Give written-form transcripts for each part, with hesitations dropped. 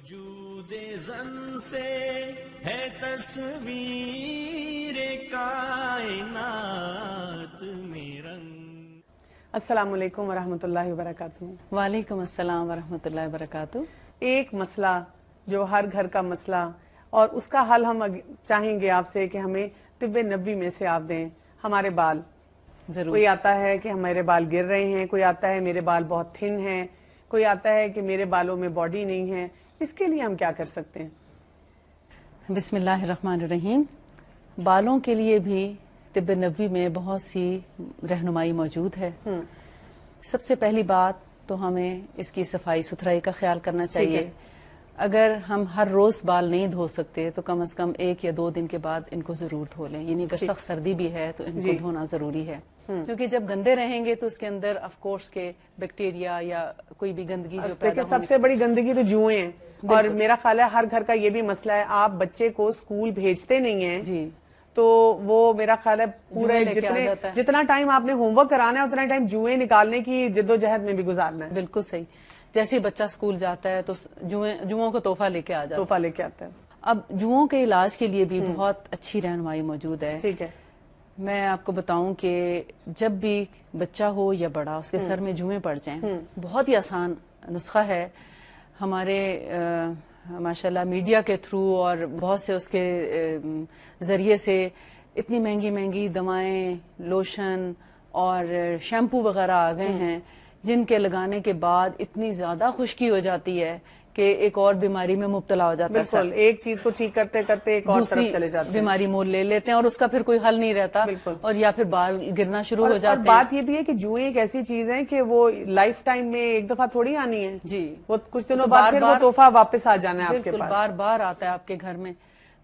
وجود زن سے ہے تصویر کائنات میں رنگ. السلام علیکم ورحمۃ اللہ وبرکاتہ. وعلیکم السلام ورحمۃ اللہ وبرکاتہ. ایک مسئلہ جو ہر گھر کا مسئلہ اور اس کا حل ہم چاہیں گے آپ سے کہ ہمیں طب نبوی میں سے آپ دیں. ہمارے بال ضرور. کوئی آتا ہے کہ ہمارے بال گر رہے ہیں, کوئی آتا ہے میرے بال بہت تھن ہیں, کوئی آتا ہے کہ میرے بالوں میں باڈی نہیں ہے. اس کے لیے ہم کیا کر سکتے ہیں؟ بسم اللہ الرحمن الرحیم. بالوں کے لیے بھی طب نبوی میں بہت سی رہنمائی موجود ہے. سب سے پہلی بات تو ہمیں اس کی صفائی ستھرائی کا خیال کرنا چاہیے. اگر ہم ہر روز بال نہیں دھو سکتے تو کم از کم 1 یا 2 دن کے بعد ان کو ضرور دھو لیں. یعنی اگر سخت سردی بھی ہے تو ان کو دھونا ضروری ہے, کیونکہ جب گندے رہیں گے تو اس کے اندر آف کورس کے بیکٹیریا یا کوئی بھی گندگی جو پیدا سب سے بڑی گندگی تو جوئیں ہیں. اور میرا خیال ہے ہر گھر کا یہ بھی مسئلہ ہے, آپ بچے کو اسکول بھیجتے نہیں ہیں جی تو وہ میرا خیال ہے پورے جتنا ٹائم آپ نے ہوم ورک کرانا ہے اتنا ٹائم جوئیں نکالنے کی جدوجہد میں بھی گزارنا ہے. بالکل صحیح. جیسے بچہ اسکول جاتا ہے تو جوؤں کو تحفہ لے کے آتا ہے. اب جوؤں کے علاج کے لیے بھی بہت اچھی رہنمائی موجود ہے. ٹھیک ہے. میں آپ کو بتاؤں کہ جب بھی بچہ ہو یا بڑا اس کے سر میں جوئیں پڑ جائیں, بہت ہی آسان نسخہ ہے. ہمارے ماشاءاللہ میڈیا کے تھرو اور بہت سے اس کے ذریعے سے اتنی مہنگی مہنگی دوائیں, لوشن اور شیمپو وغیرہ آ گئے ہیں جن کے لگانے کے بعد اتنی زیادہ خشکی ہو جاتی ہے کہ ایک اور بیماری میں مبتلا ہو جاتا ہے. بالکل, ایک چیز کو ٹھیک کرتے کرتے ایک اور طرف چلے جاتے ہیں, بیماری مول لے لیتے ہیں اور اس کا پھر کوئی حل نہیں رہتا. اور یا پھر بال گرنا شروع ہو جاتے ہیں. بات یہ بھی ہے کہ جوئیں ایک ایسی چیز ہے کہ وہ لائف ٹائم میں ایک دفعہ تھوڑی آنی ہے. جی, وہ کچھ دنوں بعد پھر وہ تحفہ واپس آ جانا ہے آپ کے پاس, بار بار آتا ہے آپ کے گھر میں.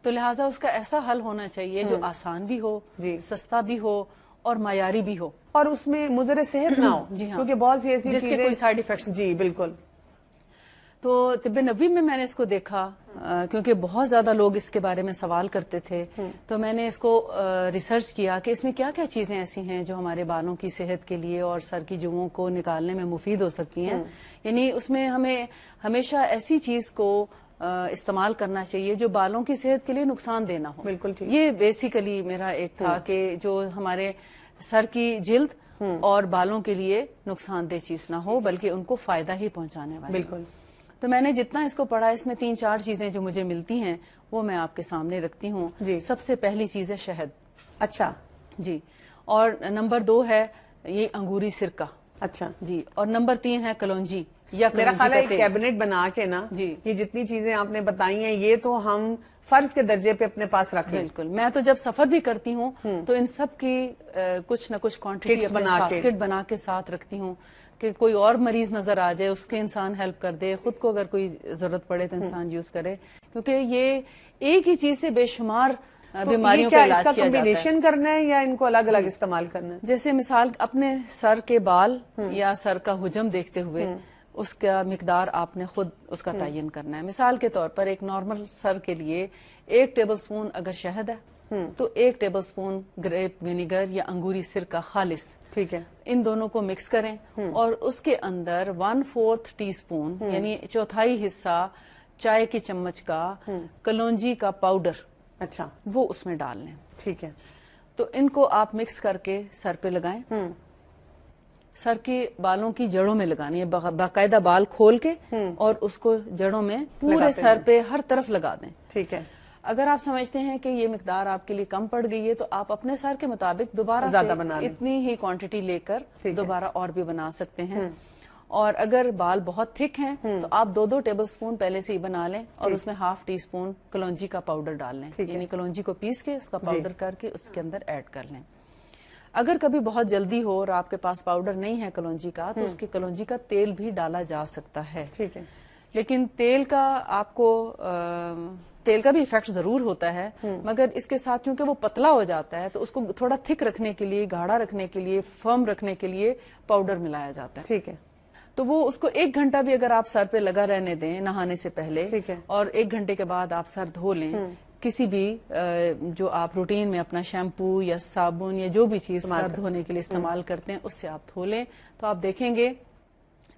تو لہٰذا اس کا ایسا حل ہونا چاہیے جو آسان بھی ہو, سستا بھی ہو اور معیاری بھی ہو, اور اس میں مضر صحت نہ ہو. جی ہاں, کیونکہ بہت سی ایسی جس کے کوئی سائیڈ ایفیکٹس. جی بالکل. تو طب نبوی میں نے اس کو دیکھا, کیونکہ بہت زیادہ لوگ اس کے بارے میں سوال کرتے تھے, تو میں نے اس کو ریسرچ کیا کہ اس میں کیا کیا چیزیں ایسی ہیں جو ہمارے بالوں کی صحت کے لیے اور سر کی جوؤں کو نکالنے میں مفید ہو سکتی ہیں. یعنی اس میں ہمیں ہمیشہ ایسی چیز کو استعمال کرنا چاہیے جو بالوں کی صحت کے لیے نقصان دہ نہ ہو. بالکل ٹھیک. یہ بیسیکلی میرا ایک تھا کہ جو ہمارے سر کی جلد اور بالوں کے لیے نقصان دہ چیز نہ ہو بلکہ ان کو فائدہ ہی پہنچانے والی. بالکل. تو میں نے جتنا اس کو پڑھا, اس میں 3-4 چیزیں جو مجھے ملتی ہیں وہ میں آپ کے سامنے رکھتی ہوں. سب سے پہلی چیز ہے شہد. اچھا جی. اور نمبر 2 ہے یہ انگوری سرکہ. اچھا جی. اور نمبر 3 ہے کلونجی یا میرا خیال ہے کیبنٹ بنا کے نا, یہ جتنی چیزیں آپ نے بتائی ہیں یہ تو ہم فرض کے درجے پہ اپنے پاس رکھیں. بالکل. میں تو جب سفر بھی کرتی ہوں تو ان سب کی کچھ نہ کچھ کوانٹٹی کٹ بنا کے ساتھ رکھتی ہوں کہ کوئی اور مریض نظر آ جائے اس کے انسان ہیلپ کر دے, خود کو اگر کوئی ضرورت پڑے تو انسان یوز کرے, کیونکہ یہ ایک ہی چیز سے بے شمار بیماریوں کا علاج کیا جاتا ہے. کمبینیشن کرنا ہے یا ان کو الگ الگ استعمال کرنا ہے؟ جیسے مثال اپنے سر کے بال یا سر کا حجم دیکھتے ہوئے اس کا مقدار آپ نے خود اس کا تعین کرنا ہے. مثال کے طور پر ایک نارمل سر کے لیے 1 ٹیبل سپون اگر شہد ہے تو 1 ٹیبل سپون گریپ ونیگر یا انگوری سرکہ خالص, ٹھیک ہے, ان دونوں کو مکس کریں اور اس کے اندر 1/4 ٹی اسپون یعنی 1/4 حصہ چائے کی چمچ کا کلونجی کا پاؤڈر, اچھا, وہ اس میں ڈال لیں. ٹھیک ہے. تو ان کو آپ مکس کر کے سر پہ لگائیں. سر کے بالوں کی جڑوں میں لگانی ہے, باقاعدہ بال کھول کے اور اس کو جڑوں میں پورے سر پہ ہر طرف لگا دیں. ٹھیک ہے. اگر آپ سمجھتے ہیں کہ یہ مقدار آپ کے لیے کم پڑ گئی ہے تو آپ اپنے سر کے مطابق دوبارہ سے اتنی ہی کوانٹٹی لے کر دوبارہ اور بھی بنا سکتے ہیں. اور اگر بال بہت تھک ہیں تو آپ 2 ٹیبل سپون پہلے سے ہی بنا لیں اور اس میں 1/2 ٹی اسپون کلونجی کا پاؤڈر ڈال لیں. یعنی کلونجی کو پیس کے اس کا پاؤڈر کر کے اس کے اندر ایڈ کر لیں. اگر کبھی بہت جلدی ہو اور آپ کے پاس پاؤڈر نہیں ہے کلونجی کا تو اس کے کلونجی کا تیل بھی ڈالا جا سکتا ہے. ٹھیک ہے. لیکن تیل کا بھی ایفیکٹ ضرور ہوتا ہے, مگر اس کے ساتھ چونکہ وہ پتلا ہو جاتا ہے تو اس کو تھوڑا تھک رکھنے کے لیے, گاڑھا رکھنے کے لیے, فرم رکھنے کے لیے پاؤڈر ملایا جاتا ہے. ٹھیک ہے. تو وہ اس کو 1 گھنٹہ بھی اگر آپ سر پہ لگا رہنے دیں نہانے سے پہلے, اور 1 گھنٹے کے بعد آپ سر دھو لیں, کسی بھی جو آپ روٹین میں اپنا شیمپو یا صابن یا جو بھی چیز سر دھونے کے لیے استعمال کرتے ہیں اس سے آپ دھو لیں, تو آپ دیکھیں گے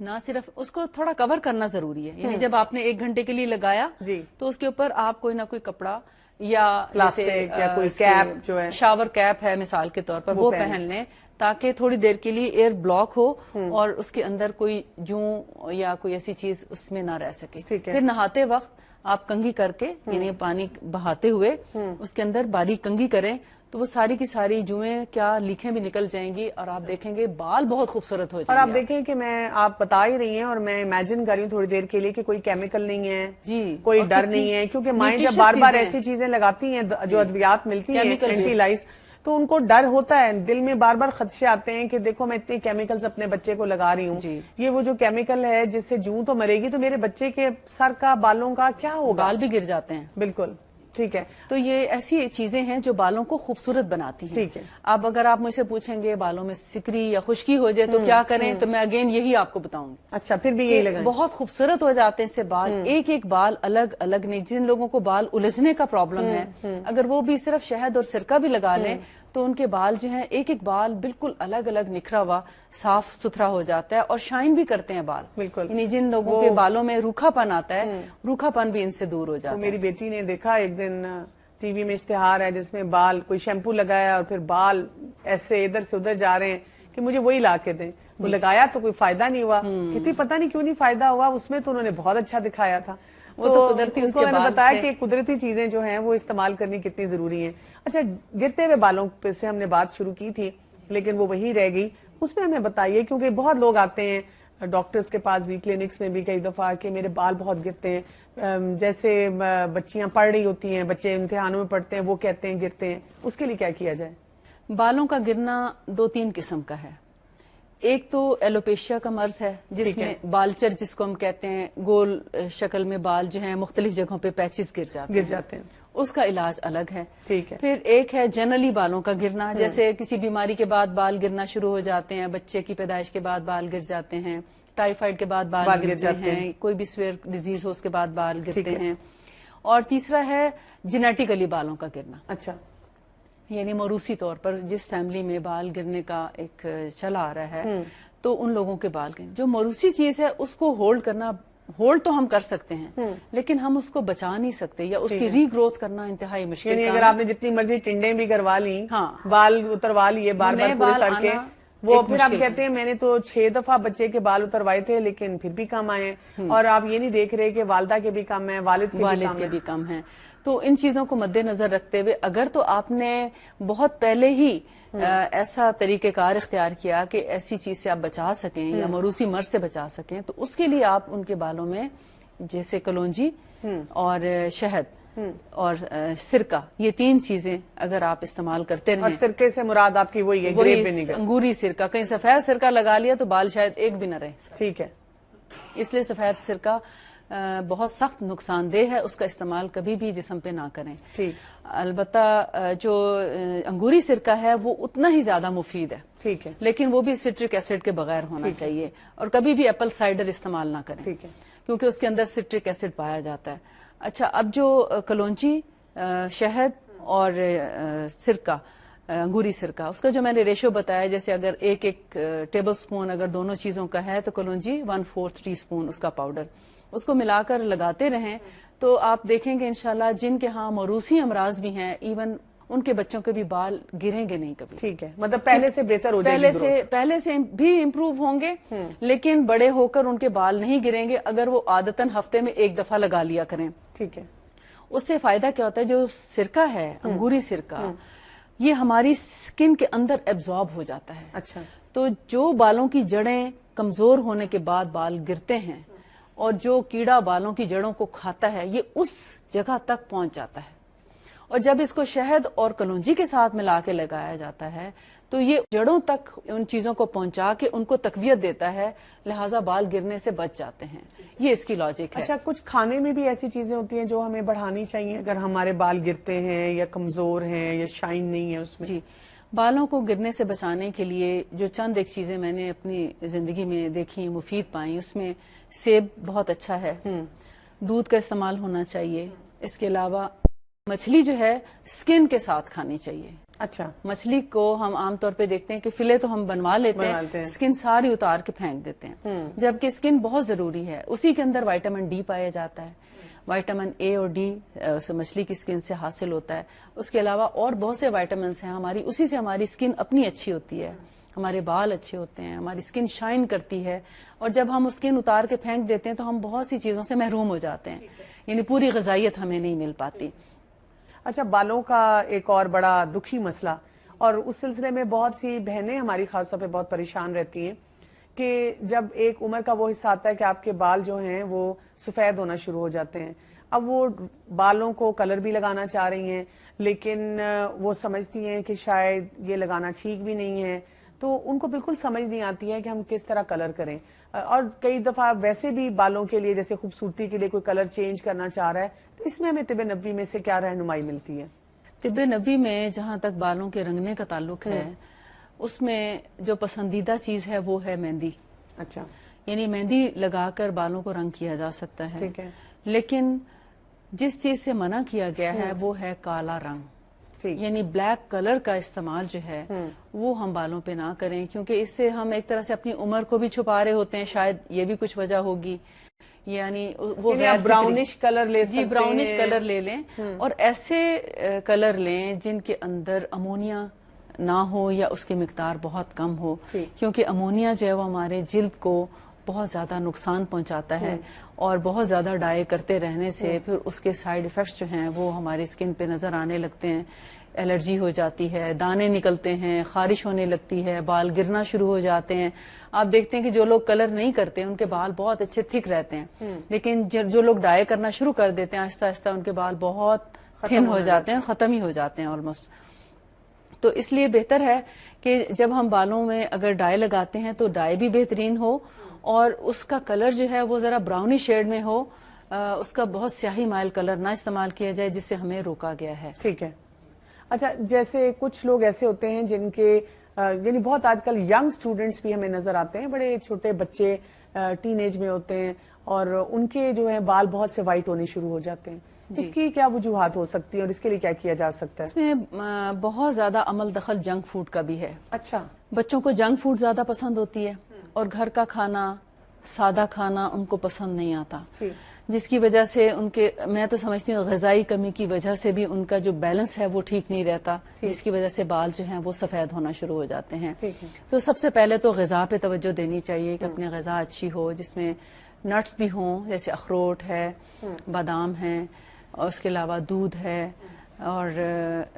نہ صرف اس کو تھوڑا کور کرنا ضروری ہے، یعنی جب آپ نے 1 گھنٹے کے لیے لگایا جی تو اس کے اوپر آپ کوئی نہ کوئی کپڑا یا پلاسٹک یا کوئی کیپ جو ہے شاور کیپ ہے مثال کے طور پر وہ پہن لیں تاکہ تھوڑی دیر کے لیے ایئر بلاک ہو اور اس کے اندر کوئی جوں یا کوئی ایسی چیز اس میں نہ رہ سکے. پھر نہاتے وقت آپ کنگھی کر کے یعنی پانی بہاتے ہوئے اس کے اندر باریک کنگھی کریں تو وہ ساری کی ساری جوئیں کیا لیکھیں بھی نکل جائیں گی اور آپ دیکھیں گے بال بہت خوبصورت ہو جائیں گے. اور آپ دیکھیں کہ میں آپ بتا ہی رہی ہیں اور میں امیجن کر رہی ہوں تھوڑی دیر کے لیے کہ کوئی کیمیکل نہیں ہے جی کوئی ڈر نہیں ہے کیونکہ مائیں جب بار بار ایسی چیزیں لگاتی ہیں جو ادویات ملتی ہیں اینٹی لائز تو ان کو ڈر ہوتا ہے دل میں بار بار خدشے آتے ہیں کہ دیکھو میں اتنے کیمیکلز اپنے بچے کو لگا رہی ہوں یہ وہ جو کیمیکل ہے جس سے جوں تو مرے گی تو میرے بچے کے سر کا بالوں کا کیا ہوگا. بال بھی گر جاتے ہیں. بالکل ٹھیک ہے. تو یہ ایسی چیزیں ہیں جو بالوں کو خوبصورت بناتی ہیں. ٹھیک ہے. اب اگر آپ مجھ سے پوچھیں گے بالوں میں سکری یا خشکی ہو جائے تو کیا کریں تو میں اگین یہی آپ کو بتاؤں گی. اچھا پھر بھی یہی لگائیں. بہت خوبصورت ہو جاتے ہیں اس سے بال. ایک ایک بال الگ الگ نہیں. جن لوگوں کو بال الجھنے کا پرابلم ہے اگر وہ بھی صرف شہد اور سرکہ بھی لگا لیں تو ان کے بال جو ہیں ایک ایک بال بالکل الگ الگ نکھرا ہوا صاف ستھرا ہو جاتا ہے اور شائن بھی کرتے ہیں بال. بالکل. یعنی جن لوگوں کے بالوں میں روکھا پن آتا ہے روکھا پن بھی ان سے دور ہو جاتا ہے. میری بیٹی نے دیکھا ایک دن ٹی وی میں اشتہار ہے جس میں بال کوئی شیمپو لگایا اور پھر بال ایسے ادھر سے ادھر جا رہے ہیں کہ مجھے وہی لا کے دیں. وہ لگایا تو کوئی فائدہ نہیں ہوا. کتنی پتہ نہیں کیوں نہیں فائدہ ہوا. اس میں تو انہوں نے بہت اچھا دکھایا تھا. وہ تو قدرتی اس کے میں نے بتایا کہ قدرتی چیزیں جو ہیں وہ استعمال کرنی کتنی ضروری ہیں. اچھا گرتے ہوئے بالوں پہ سے ہم نے بات شروع کی تھی لیکن وہ وہی رہ گئی. اس میں ہمیں بتائیے کیونکہ بہت لوگ آتے ہیں ڈاکٹرز کے پاس بھی کلینکس میں بھی کئی دفعہ کہ میرے بال بہت گرتے ہیں. جیسے بچیاں پڑھ رہی ہوتی ہیں بچے امتحانوں میں پڑھتے ہیں وہ کہتے ہیں گرتے ہیں. اس کے لیے کیا کیا جائے؟ بالوں کا گرنا 2-3 قسم کا ہے. ایک تو ایلوپیشیا کا مرض ہے جس میں بالچر جس کو ہم کہتے ہیں گول شکل میں بال جو ہیں مختلف جگہوں پہ پیچز گر جاتے ہیں. اس کا علاج الگ ہے. ٹھیک ہے. پھر ایک ہے جنرلی بالوں کا گرنا جیسے کسی بیماری کے بعد بال گرنا شروع ہو جاتے ہیں. بچے کی پیدائش کے بعد بال گر جاتے ہیں. ٹائیفائڈ کے بعد بال گرتے ہیں. کوئی بھی سویئر ڈیزیز ہو اس کے بعد بال گرتے ہیں. اور تیسرا ہے جینیٹیکلی بالوں کا گرنا. اچھا یعنی موروثی طور پر جس فیملی میں بال گرنے کا ایک چلا آ رہا ہے تو ان لوگوں کے بال گرنے. جو موروثی چیز ہے اس کو ہولڈ تو ہم کر سکتے ہیں لیکن ہم اس کو بچا نہیں سکتے یا اس کی ری گروتھ کرنا انتہائی مشکل. یعنی اگر آپ نے جتنی مرضی ٹنڈیں بھی کروا لی بال اتروا لیے بار بار پورے سر کے وہ پھر آپ کہتے ہیں میں نے تو 6 دفعہ بچے کے بال اتروائے تھے لیکن پھر بھی کم آئے ہیں. اور آپ یہ نہیں دیکھ رہے کہ والدہ کے بھی کم ہیں والد کے بھی کم ہیں. تو ان چیزوں کو مد نظر رکھتے ہوئے اگر تو آپ نے بہت پہلے ہی ایسا طریقہ کار اختیار کیا کہ ایسی چیز سے آپ بچا سکیں یا موروثی مرض سے بچا سکیں تو اس کے لیے آپ ان کے بالوں میں جیسے کلونجی اور شہد اور سرکہ یہ 3 چیزیں اگر آپ استعمال کرتے رہیں. اور سرکے سے مراد آپ کی وہی ہے گریپ ونیگر انگوری سرکہ. کہیں سفید سرکہ لگا لیا تو بال شاید ایک بھی نہ رہے. ٹھیک ہے. اس لیے سفید سرکہ بہت سخت نقصان دہ ہے. اس کا استعمال کبھی بھی جسم پہ نہ کریں. البتہ جو انگوری سرکہ ہے وہ اتنا ہی زیادہ مفید ہے. ٹھیک ہے. لیکن وہ بھی سٹرک ایسڈ کے بغیر ہونا چاہیے اور کبھی بھی ایپل سائڈر استعمال نہ کریں. ٹھیک ہے. کیونکہ اس کے اندر سٹرک ایسڈ پایا جاتا ہے. اچھا اب جو کلونجی شہد اور سرکہ انگوری سرکہ اس کا جو میں نے ریشو بتایا جیسے اگر ایک ٹیبل سپون اگر دونوں چیزوں کا ہے تو کلونجی 1/4 ٹی اسپون اس کا پاؤڈر اس کو ملا کر لگاتے رہیں تو آپ دیکھیں گے انشاءاللہ جن کے ہاں موروثی امراض بھی ہیں ایون ان کے بچوں کے بھی بال گریں گے نہیں کبھی. ٹھیک ہے. مطلب پہلے سے بہتر ہو جائے گی. پہلے سے بھی امپروو ہوں گے لیکن بڑے ہو کر ان کے بال نہیں گریں گے اگر وہ عادتاً ہفتے میں 1 دفعہ لگا لیا کریں. ٹھیک ہے. اس سے فائدہ کیا ہوتا ہے جو سرکہ ہے انگوری سرکہ یہ ہماری سکن کے اندر ایبزارب ہو جاتا ہے. اچھا. تو جو بالوں کی جڑیں کمزور ہونے کے بعد بال گرتے ہیں اور جو کیڑا بالوں کی جڑوں کو کھاتا ہے یہ اس جگہ تک پہنچ جاتا ہے اور جب اس کو شہد اور کلونجی کے ساتھ ملا کے لگایا جاتا ہے تو یہ جڑوں تک ان چیزوں کو پہنچا کے ان کو تقویت دیتا ہے لہٰذا بال گرنے سے بچ جاتے ہیں. یہ اس کی لاجک ہے. اچھا کچھ کھانے میں بھی ایسی چیزیں ہوتی ہیں جو ہمیں بڑھانی چاہیے اگر ہمارے بال گرتے ہیں یا کمزور ہیں یا شائن نہیں ہے اس میں؟ جی بالوں کو گرنے سے بچانے کے لیے جو چند ایک چیزیں میں نے اپنی زندگی میں دیکھی مفید پائیں اس میں سیب بہت اچھا ہے. دودھ کا استعمال ہونا چاہیے. اس کے علاوہ مچھلی جو ہے سکن کے ساتھ کھانی چاہیے. اچھا مچھلی کو ہم عام طور پہ دیکھتے ہیں کہ فلے تو ہم بنوا لیتے ہیں, اسکن ساری اتار کے پھینک دیتے ہیں, جبکہ اسکن بہت ضروری ہے. اسی کے اندر وائٹامن ڈی پایا جاتا ہے. وائٹامن اے اور ڈی مچھلی کی اسکن سے حاصل ہوتا ہے. اس کے علاوہ اور بہت سے وائٹامنس ہیں ہماری, اسی سے ہماری اسکن اپنی اچھی ہوتی ہے, ہمارے بال اچھے ہوتے ہیں, ہماری اسکن شائن کرتی ہے. اور جب ہم اسکن اتار کے پھینک دیتے ہیں تو ہم بہت سی چیزوں سے محروم ہو جاتے ہیں, یعنی پوری غذائیت ہمیں نہیں مل پاتی. اچھا, بالوں کا ایک اور بڑا دکھی مسئلہ, اور اس سلسلے میں بہت سی بہنیں ہماری خاص طور پہ بہت پریشان رہتی ہیں کہ جب ایک عمر کا وہ حصہ آتا ہے کہ آپ کے بال جو ہیں وہ سفید ہونا شروع ہو جاتے ہیں. اب وہ بالوں کو کلر بھی لگانا چاہ رہی ہیں, لیکن وہ سمجھتی ہیں کہ شاید یہ لگانا ٹھیک بھی نہیں ہے, تو ان کو بالکل سمجھ نہیں آتی ہے کہ ہم کس طرح کلر کریں. اور کئی دفعہ ویسے بھی بالوں کے لیے جیسے خوبصورتی کے لیے کوئی کلر چینج کرنا چاہ رہا ہے, تو اس میں ہمیں طب نبوی میں سے کیا رہنمائی ملتی ہے؟ طب نبوی میں جہاں تک بالوں کے رنگنے کا تعلق ہے, اس میں جو پسندیدہ چیز ہے وہ ہے مہندی. اچھا, یعنی مہندی لگا کر بالوں کو رنگ کیا جا سکتا ہے. ٹھیک ہے. لیکن جس چیز سے منع کیا گیا ہے وہ ہے کالا رنگ. یعنی بلیک کلر کا استعمال جو ہے وہ ہم بالوں پہ نہ کریں, کیونکہ اس سے ہم ایک طرح سے اپنی عمر کو بھی چھپا رہے ہوتے ہیں. شاید یہ بھی کچھ وجہ ہوگی. یعنی وہ براؤنش کلر لے سکتے ہیں. جی, براؤنش کلر لے لیں, اور ایسے کلر لیں جن کے اندر امونیا نہ ہو یا اس کی مقدار بہت کم ہو, کیونکہ امونیا جو ہے وہ ہمارے جلد کو بہت زیادہ نقصان پہنچاتا ہے, اور بہت زیادہ ڈائی کرتے رہنے سے پھر اس کے سائیڈ ایفیکٹس جو ہیں وہ ہماری اسکن پہ نظر آنے لگتے ہیں. الرجی ہو جاتی ہے, دانے نکلتے ہیں, خارش ہونے لگتی ہے, بال گرنا شروع ہو جاتے ہیں. آپ دیکھتے ہیں کہ جو لوگ کلر نہیں کرتے ان کے بال بہت اچھے تھک رہتے ہیں, لیکن جو لوگ ڈائی کرنا شروع کر دیتے ہیں آہستہ آہستہ ان کے بال بہت تھن ہو جاتے ہیں, ختم ہی ہو جاتے ہیں آلموسٹ. تو اس لیے بہتر ہے کہ جب ہم بالوں میں اگر ڈائی لگاتے ہیں تو ڈائی بھی بہترین ہو, اور اس کا کلر جو ہے وہ ذرا براؤنی شیڈ میں ہو. اس کا بہت سیاہی مائل کلر نہ استعمال کیا جائے, جس سے ہمیں روکا گیا ہے. ٹھیک ہے. اچھا, جیسے کچھ لوگ ایسے ہوتے ہیں جن کے یعنی بہت آج کل ینگ اسٹوڈینٹس بھی ہمیں نظر آتے ہیں, بڑے چھوٹے بچے ٹین ایج میں ہوتے ہیں, اور ان کے جو ہے بال بہت سے وائٹ ہونے شروع ہو جاتے ہیں. اس کی کیا وجوہات ہو سکتی ہیں اور اس کے لیے کیا کیا جا سکتا ہے؟ اس میں بہت زیادہ عمل دخل جنک فوڈ کا بھی ہے. اچھا, بچوں کو جنک فوڈ زیادہ پسند ہوتی ہے, اور گھر کا کھانا, سادہ کھانا ان کو پسند نہیں آتا, جس کی وجہ سے ان کے, میں تو سمجھتی ہوں غذائی کمی کی وجہ سے بھی ان کا جو بیلنس ہے وہ ٹھیک نہیں رہتا, جس کی وجہ سے بال جو ہیں وہ سفید ہونا شروع ہو جاتے ہیں. تو سب سے پہلے تو غذا پہ توجہ دینی چاہیے کہ اپنی غذا اچھی ہو, جس میں نٹس بھی ہوں, جیسے اخروٹ ہے, بادام ہے, اور اس کے علاوہ دودھ ہے, اور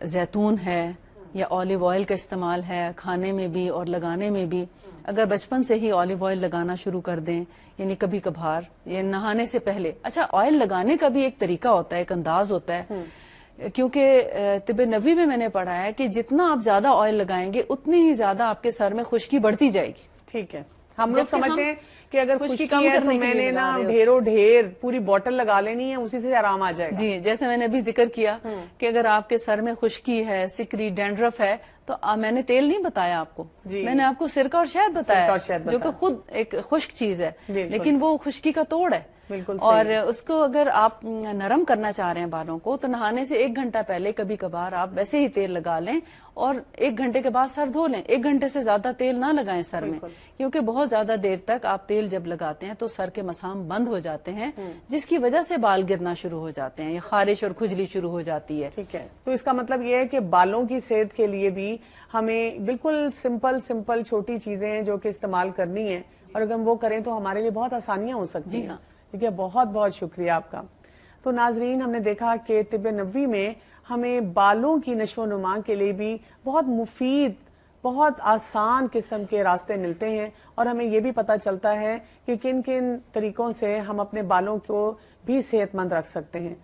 زیتون ہے, یا آلیو آئل کا استعمال ہے کھانے میں بھی اور لگانے میں بھی. اگر بچپن سے ہی آلیو آئل لگانا شروع کر دیں, یعنی کبھی کبھار, یا نہانے سے پہلے. اچھا, آئل لگانے کا بھی ایک طریقہ ہوتا ہے, ایک انداز ہوتا ہے, کیونکہ طب نبوی میں نے پڑھا ہے کہ جتنا آپ زیادہ آئل لگائیں گے اتنی ہی زیادہ آپ کے سر میں خشکی بڑھتی جائے گی. ٹھیک ہے. ہم لوگ سمجھتے ہیں کہ اگر خشکی کم ہے تو میں نے نا ڈھیر پوری بوٹل لگا لینی ہے, اسی سے آرام آ جائے گا. جی, جیسے میں نے ابھی ذکر کیا کہ اگر آپ کے سر میں خشکی ہے, سکری, ڈینڈرف ہے, تو میں نے تیل نہیں بتایا آپ کو, میں نے آپ کو سرکہ اور شہد بتایا, جو کہ خود ایک خشک چیز ہے, لیکن وہ خشکی کا توڑ ہے. اور اس کو اگر آپ نرم کرنا چاہ رہے ہیں بالوں کو, تو نہانے سے 1 گھنٹہ پہلے کبھی کبھار آپ ویسے ہی تیل لگا لیں, اور 1 گھنٹے کے بعد سر دھو لیں. 1 گھنٹے سے زیادہ تیل نہ لگائیں سر میں, کیونکہ بہت زیادہ دیر تک آپ تیل جب لگاتے ہیں تو سر کے مسام بند ہو جاتے ہیں, جس کی وجہ سے بال گرنا شروع ہو جاتے ہیں, یا خارش اور کھجلی شروع ہو جاتی ہے. ٹھیک ہے. تو اس کا مطلب یہ ہے کہ بالوں کی صحت کے لیے بھی ہمیں بالکل سمپل چھوٹی چیزیں ہیں جو کہ استعمال کرنی ہیں, اور اگر ہم وہ کریں تو ہمارے لیے بہت آسانیاں ہو سکتی ہیں. ٹھیک ہے, بہت بہت شکریہ آپ کا. تو ناظرین, ہم نے دیکھا کہ طب نبوی میں ہمیں بالوں کی نشو و نما کے لیے بھی بہت مفید, بہت آسان قسم کے راستے ملتے ہیں, اور ہمیں یہ بھی پتہ چلتا ہے کہ کن کن طریقوں سے ہم اپنے بالوں کو بھی صحت مند رکھ سکتے ہیں.